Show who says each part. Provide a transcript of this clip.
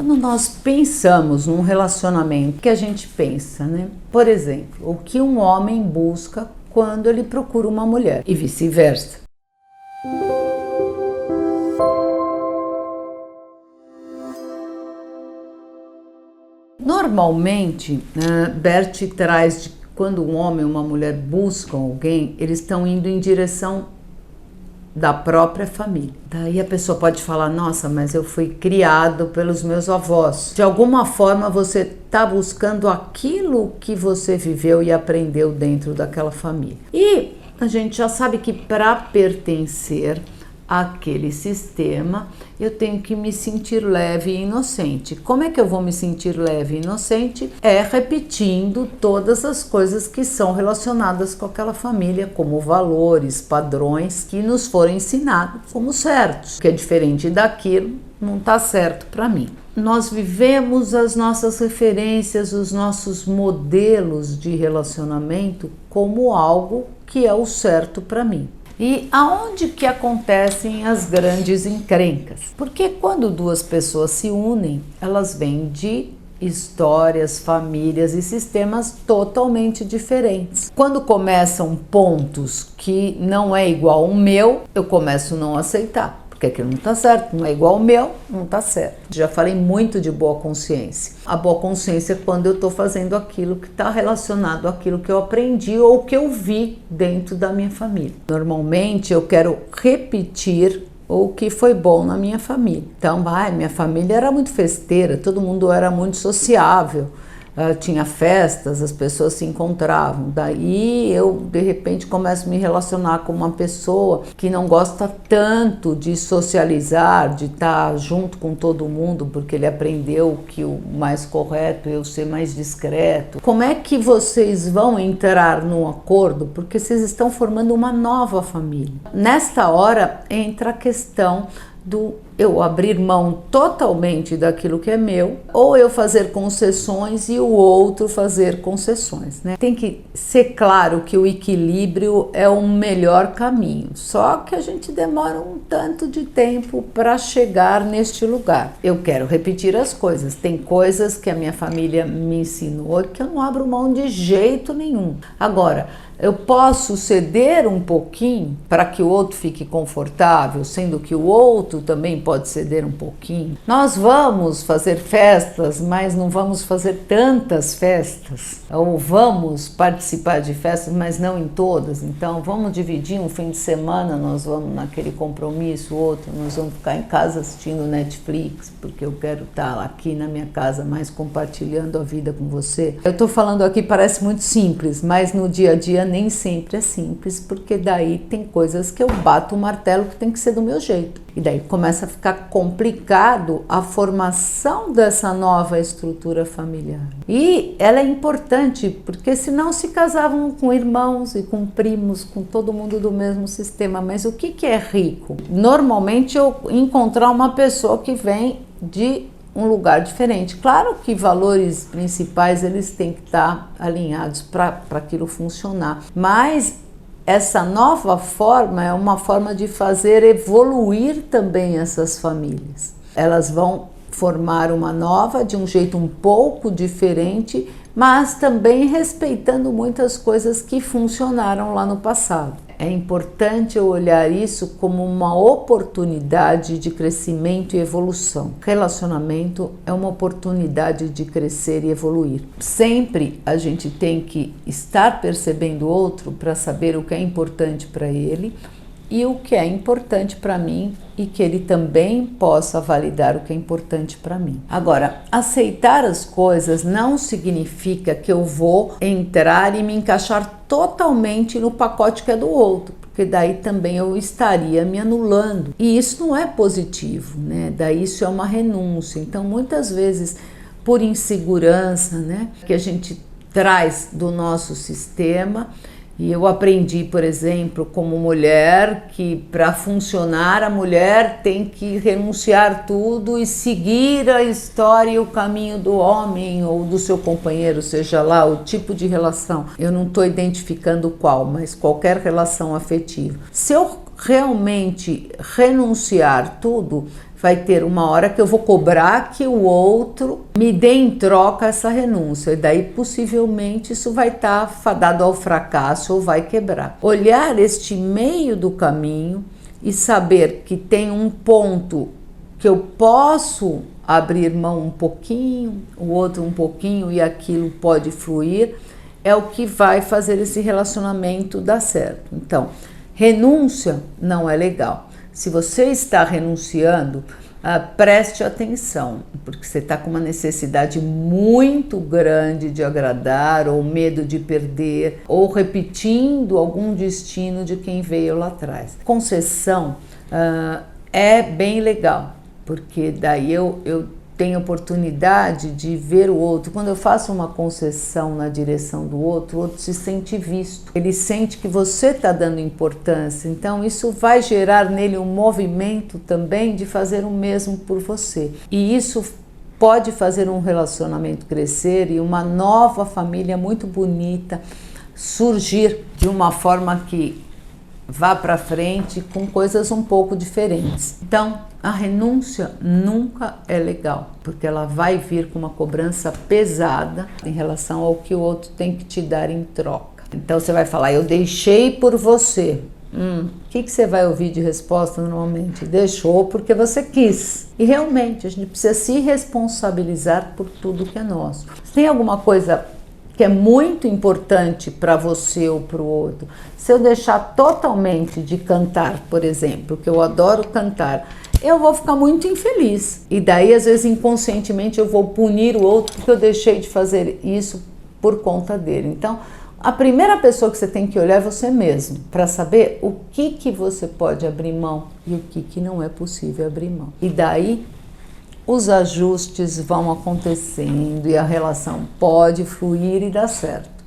Speaker 1: Quando nós pensamos num relacionamento, o que a gente pensa, né? Por exemplo, o que um homem busca quando ele procura uma mulher e vice-versa. Normalmente, Bert traz de quando um homem e uma mulher buscam alguém, eles estão indo em direção da própria família. Daí a pessoa pode falar, nossa, mas eu fui criado pelos meus avós. De alguma forma você está buscando aquilo que você viveu e aprendeu dentro daquela família. E a gente já sabe que para pertencer àquele sistema, eu tenho que me sentir leve e inocente. Como é que eu vou me sentir leve e inocente? É repetindo todas as coisas que são relacionadas com aquela família, como valores, padrões que nos foram ensinados como certos. O que é diferente daquilo não está certo para mim. Nós vivemos as nossas referências, os nossos modelos de relacionamento como algo que é o certo para mim. E aonde que acontecem as grandes encrencas? Porque quando duas pessoas se unem, elas vêm de histórias, famílias e sistemas totalmente diferentes. Quando começam pontos que não é igual ao meu, eu começo a não aceitar. Porque aquilo não está certo, não é igual ao meu, não está certo. Já falei muito de boa consciência. A boa consciência é quando eu estou fazendo aquilo que está relacionado àquilo que eu aprendi ou que eu vi dentro da minha família. Normalmente eu quero repetir o que foi bom na minha família. Então, minha família era muito festeira, todo mundo era muito sociável. Tinha festas, as pessoas se encontravam. Daí eu, de repente, começo a me relacionar com uma pessoa que não gosta tanto de socializar, de estar junto com todo mundo, porque ele aprendeu que o mais correto é eu ser mais discreto. Como é que vocês vão entrar num acordo? Porque vocês estão formando uma nova família. Nesta hora entra a questão do eu abrir mão totalmente daquilo que é meu, ou eu fazer concessões e o outro fazer concessões, né? Tem que ser claro que o equilíbrio é o melhor caminho, só que a gente demora um tanto de tempo para chegar neste lugar. Eu quero repetir as coisas, tem coisas que a minha família me ensinou que eu não abro mão de jeito nenhum. Agora, eu posso ceder um pouquinho para que o outro fique confortável, sendo que o outro também pode ceder um pouquinho. Nós vamos fazer festas, mas não vamos fazer tantas festas. Ou vamos participar de festas, mas não em todas. Então vamos dividir um fim de semana, nós vamos naquele compromisso, outro nós vamos ficar em casa assistindo Netflix, porque eu quero estar aqui na minha casa mais compartilhando a vida com você. Eu estou falando aqui, parece muito simples, mas no dia a dia nem sempre é simples, porque daí tem coisas que eu bato o martelo que tem que ser do meu jeito. E daí começa a ficar complicado a formação dessa nova estrutura familiar. E ela é importante, porque senão se casavam com irmãos e com primos, com todo mundo do mesmo sistema. Mas o que é rico? Normalmente eu encontrar uma pessoa que vem de um lugar diferente. Claro que valores principais eles têm que estar alinhados para aquilo funcionar, mas essa nova forma é uma forma de fazer evoluir também essas famílias. Elas vão formar uma nova de um jeito um pouco diferente, mas também respeitando muitas coisas que funcionaram lá no passado. É importante eu olhar isso como uma oportunidade de crescimento e evolução. Relacionamento é uma oportunidade de crescer e evoluir. Sempre a gente tem que estar percebendo o outro para saber o que é importante para ele e o que é importante para mim e que ele também possa validar o que é importante para mim. Agora, aceitar as coisas não significa que eu vou entrar e me encaixar totalmente no pacote que é do outro, porque daí também eu estaria me anulando. E isso não é positivo, né? Daí isso é uma renúncia. Então, muitas vezes, por insegurança, né, que a gente traz do nosso sistema. E eu aprendi, por exemplo, como mulher, que para funcionar a mulher tem que renunciar tudo e seguir a história e o caminho do homem ou do seu companheiro, seja lá o tipo de relação. Eu não estou identificando qual, mas qualquer relação afetiva. Se eu realmente renunciar tudo, vai ter uma hora que eu vou cobrar que o outro me dê em troca essa renúncia. E daí, possivelmente, isso vai estar fadado ao fracasso ou vai quebrar. Olhar este meio do caminho e saber que tem um ponto que eu posso abrir mão um pouquinho, o outro um pouquinho e aquilo pode fluir, é o que vai fazer esse relacionamento dar certo. Então, renúncia não é legal. Se você está renunciando, preste atenção, porque você está com uma necessidade muito grande de agradar, ou medo de perder, ou repetindo algum destino de quem veio lá atrás. Concessão é bem legal, porque daí eu tenho oportunidade de ver o outro. Quando eu faço uma concessão na direção do outro, o outro se sente visto. Ele sente que você está dando importância. Então isso vai gerar nele um movimento também de fazer o mesmo por você. E isso pode fazer um relacionamento crescer e uma nova família muito bonita surgir de uma forma que vá para frente com coisas um pouco diferentes. Então, a renúncia nunca é legal, porque ela vai vir com uma cobrança pesada em relação ao que o outro tem que te dar em troca. Então você vai falar, eu deixei por você. O que você vai ouvir de resposta normalmente? Deixou porque você quis. E realmente, a gente precisa se responsabilizar por tudo que é nosso. Se tem alguma coisa que é muito importante para você ou para o outro, se eu deixar totalmente de cantar, por exemplo, que eu adoro cantar, eu vou ficar muito infeliz. E daí, às vezes, inconscientemente, eu vou punir o outro porque eu deixei de fazer isso por conta dele. Então, a primeira pessoa que você tem que olhar é você mesmo, para saber o que você pode abrir mão e o que não é possível abrir mão. E daí, os ajustes vão acontecendo e a relação pode fluir e dar certo.